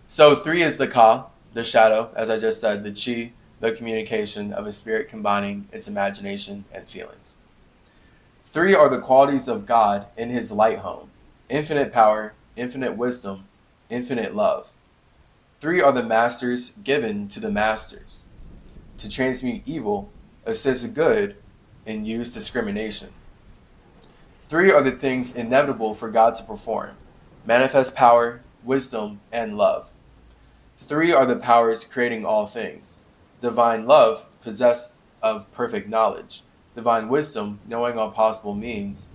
So 3 is the Ka, the shadow, as I just said, the Chi, the communication of a spirit combining its imagination and feelings. 3 are the qualities of God in his light home. Infinite power, infinite wisdom, infinite love. 3 are the masters given to the masters. To transmute evil, assist good, and use discrimination. 3 are the things inevitable for God to perform. Manifest power, wisdom, and love. 3 are the powers creating all things. Divine love, possessed of perfect knowledge. Divine wisdom, knowing all possible means.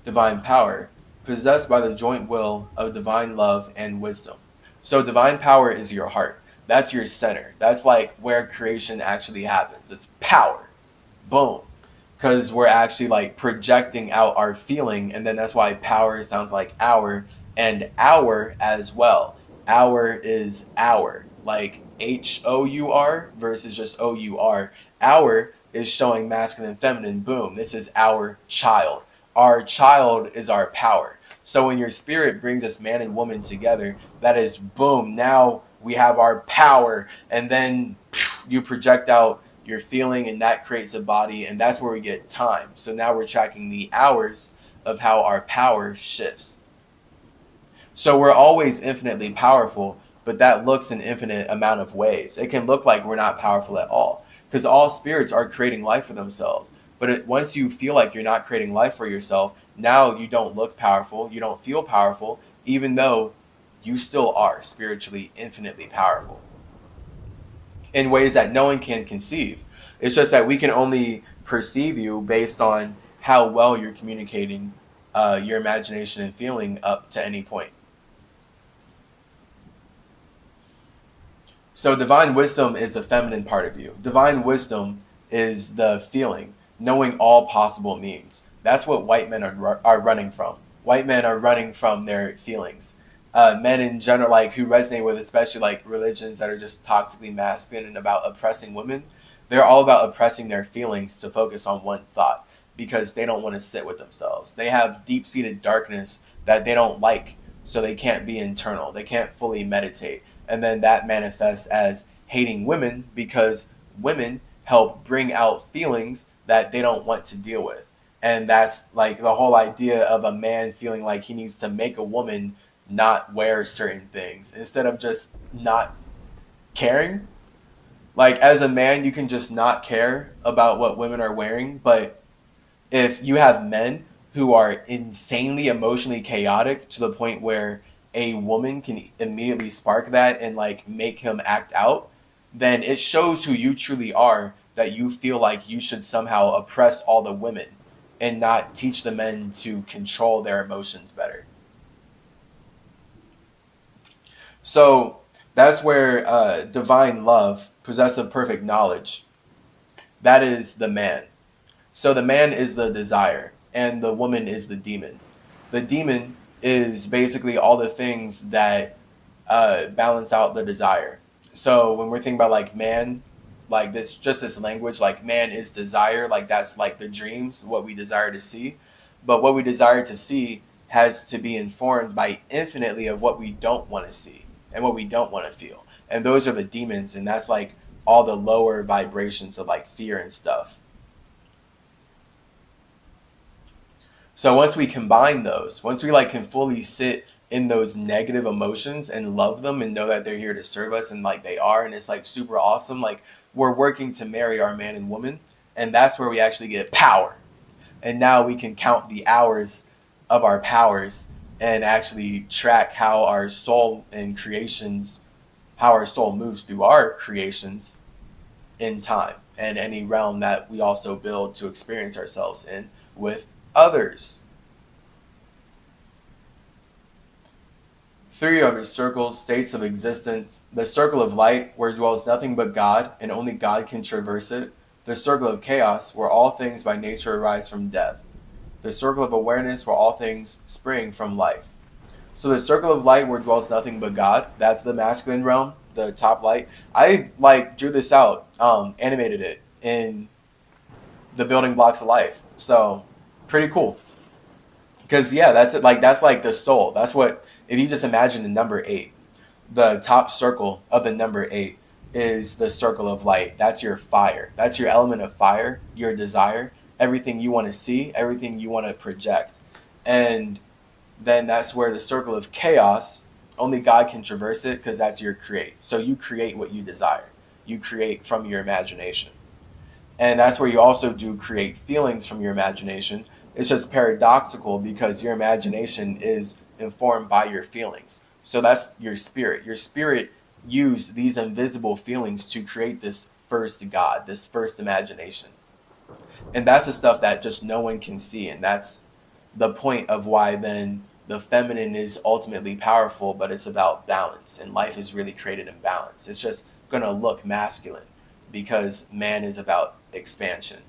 Divine power, possessed by the joint will of divine love and wisdom. So divine power is your heart. That's your center. That's like where creation actually happens. It's power. Boom. because we're actually like projecting out our feeling, and then that's why power sounds like hour, and hour as well. Hour is hour, like HOUR versus just OUR. Hour is showing masculine and feminine. Boom, this is our child. Our child is our power. So when your spirit brings us man and woman together, that is boom, now we have our power, and then you project out your feeling, and that creates a body, and that's where we get time. So now we're tracking the hours of how our power shifts. So we're always infinitely powerful, but that looks an infinite amount of ways. It can look like we're not powerful at all, because all spirits are creating life for themselves. But once you feel like you're not creating life for yourself, now you don't look powerful, you don't feel powerful, even though you still are spiritually infinitely powerful in ways that no one can conceive. It's just that we can only perceive you based on how well you're communicating your imagination and feeling up to any point. So divine wisdom is the feminine part of you. Divine wisdom is the feeling, knowing all possible means. That's what white men are running from. White men are running from their feelings. Men in general, like who resonate with, especially like religions that are just toxically masculine and about oppressing women, they're all about oppressing their feelings to focus on one thought because they don't want to sit with themselves. They have deep-seated darkness that they don't like, so they can't be internal. They can't fully meditate. And then that manifests as hating women because women help bring out feelings that they don't want to deal with. And that's like the whole idea of a man feeling like he needs to make a woman not wear certain things instead of just not caring. Like as a man, you can just not care about what women are wearing. But if you have men who are insanely emotionally chaotic to the point where a woman can immediately spark that and like make him act out, then it shows who you truly are, that you feel like you should somehow oppress all the women and not teach the men to control their emotions better. So that's where divine love, possessive perfect knowledge, that is the man. So the man is the desire and the woman is the demon. The demon is basically all the things that balance out the desire. So when we're thinking about like man, like this, just this language, like man is desire, like that's like the dreams, what we desire to see. But what we desire to see has to be informed by infinitely of what we don't want to see and what we don't want to feel. And those are the demons, and that's like all the lower vibrations of like fear and stuff. So once we combine those, once we like can fully sit in those negative emotions and love them and know that they're here to serve us and like they are, and it's like super awesome, like we're working to marry our man and woman, and that's where we actually get power. And now we can count the hours of our powers and actually track how our soul and creations, how our soul moves through our creations in time and any realm that we also build to experience ourselves in with others. 3 other circles, states of existence: the circle of light, where dwells nothing but God, and only God can traverse it; the circle of chaos, where all things by nature arise from death; the circle of awareness, where all things spring from life. So the circle of light, where dwells nothing but God, that's the masculine realm, the top light. I like drew this out, animated it in the building blocks of life. So pretty cool. Because yeah, that's it. Like that's like the soul. That's what, if you just imagine the number 8, the top circle of the number 8 is the circle of light. That's your fire. That's your element of fire, your desire, everything you want to see, everything you want to project. And then that's where the circle of chaos, only God can traverse it because that's your create. So you create what you desire. You create from your imagination. And that's where you also do create feelings from your imagination. It's just paradoxical because your imagination is informed by your feelings. So that's your spirit. Your spirit used these invisible feelings to create this first God, this first imagination. And that's the stuff that just no one can see. And that's the point of why then the feminine is ultimately powerful, but it's about balance. And life is really created in balance. It's just going to look masculine because man is about expansion.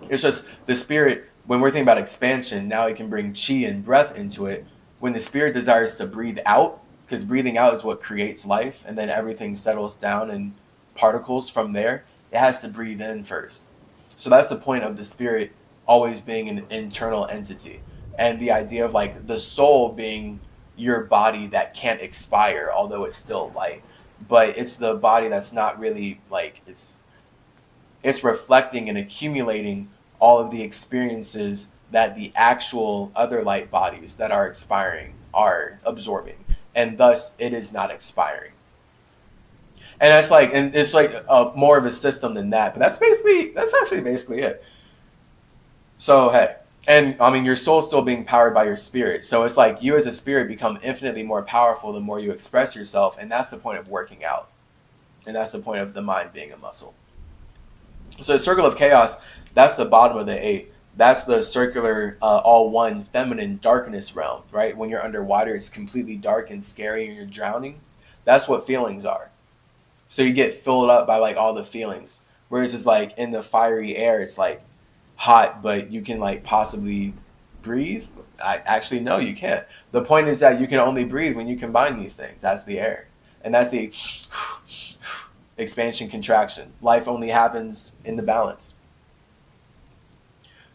It's just the spirit, when we're thinking about expansion, now it can bring chi and breath into it. When the spirit desires to breathe out, because breathing out is what creates life, and then everything settles down in particles from there, it has to breathe in first. So that's the point of the spirit always being an internal entity. And the idea of like the soul being your body that can't expire, although it's still light. But it's the body that's not really like it's reflecting and accumulating all of the experiences that the actual other light bodies that are expiring are absorbing, and thus it is not expiring. And that's like, and it's like more of a system than that, but that's actually basically it. So hey, and I mean your soul's still being powered by your spirit, so it's like you as a spirit become infinitely more powerful the more you express yourself, and that's the point of working out, and that's the point of the mind being a muscle. So the circle of chaos, that's the bottom of the eight. That's the circular, all one, feminine darkness realm, right? When you're underwater, it's completely dark and scary and you're drowning. That's what feelings are. So you get filled up by like all the feelings. Whereas it's like in the fiery air, it's like hot, but you can like possibly breathe. Actually, no, you can't. The point is that you can only breathe when you combine these things. That's the air. And that's the expansion, contraction. Life only happens in the balance.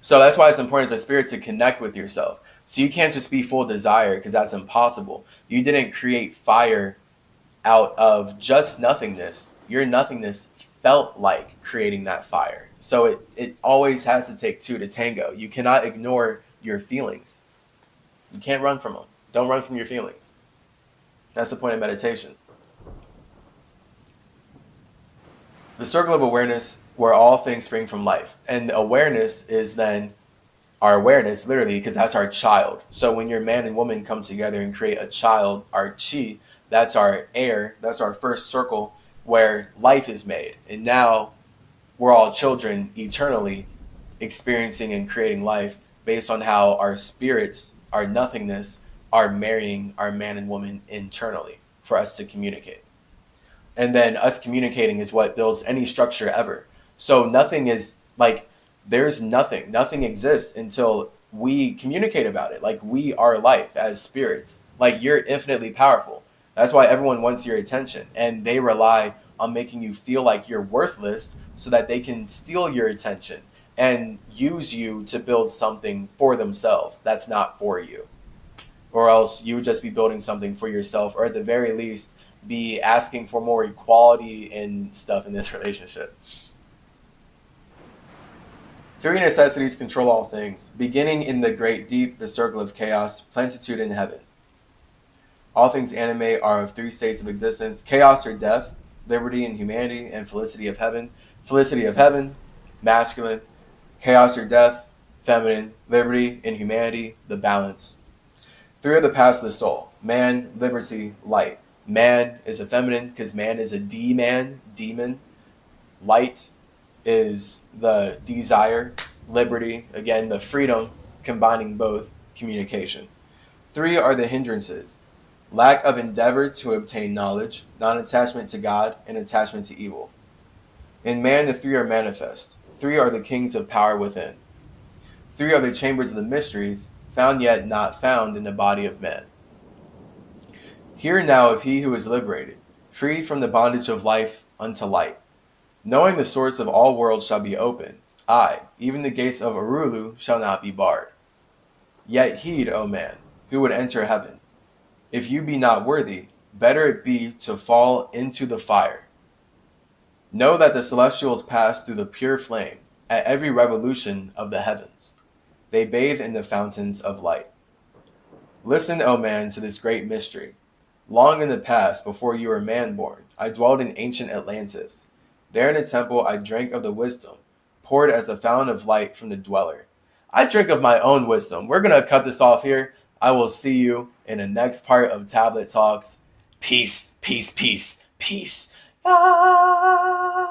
So that's why it's important as a spirit to connect with yourself. So you can't just be full desire because that's impossible. You didn't create fire out of just nothingness. Your nothingness felt like creating that fire. So it always has to take two to tango. You cannot ignore your feelings. You can't run from them. Don't run from your feelings. That's the point of meditation. The circle of awareness where all things spring from life. And awareness is then our awareness, literally, because that's our child. So when your man and woman come together and create a child, our chi, that's our air, that's our first circle where life is made. And now we're all children eternally experiencing and creating life based on how our spirits, our nothingness, are marrying our man and woman internally for us to communicate. And then us communicating is what builds any structure ever. So nothing is like, there's nothing. Nothing exists until we communicate about it. Like we are life as spirits. Like you're infinitely powerful. That's why everyone wants your attention. And they rely on making you feel like you're worthless so that they can steal your attention and use you to build something for themselves that's not for you. Or else you would just be building something for yourself, or at the very least, be asking for more equality and stuff in this relationship. Three necessities control all things, beginning in the great deep, the circle of chaos, plentitude in heaven. All things animate are of three states of existence: chaos or death, liberty and humanity, and felicity of heaven. Felicity of heaven, masculine; chaos or death, feminine; liberty and humanity, the balance. Three are the paths of the soul: man, liberty, light. Man is a feminine because man is a D-man, demon. Light is the desire. Liberty, again, the freedom, combining both, communication. Three are the hindrances: lack of endeavor to obtain knowledge, non-attachment to God, and attachment to evil. In man, the three are manifest. Three are the kings of power within. Three are the chambers of the mysteries, found yet not found in the body of man. Hear now of he who is liberated, freed from the bondage of life unto light. Knowing the source of all worlds shall be open, aye, even the gates of Arulu shall not be barred. Yet heed, O man, who would enter heaven. If you be not worthy, better it be to fall into the fire. Know that the celestials pass through the pure flame at every revolution of the heavens. They bathe in the fountains of light. Listen, O man, to this great mystery. Long in the past, before you were man-born, I dwelled in ancient Atlantis. There in a temple I drank of the wisdom, poured as a fountain of light from the dweller. I drink of my own wisdom. We're going to cut this off here. I will see you in the next part of Tablet Talks. Peace, peace, peace, peace. Ah.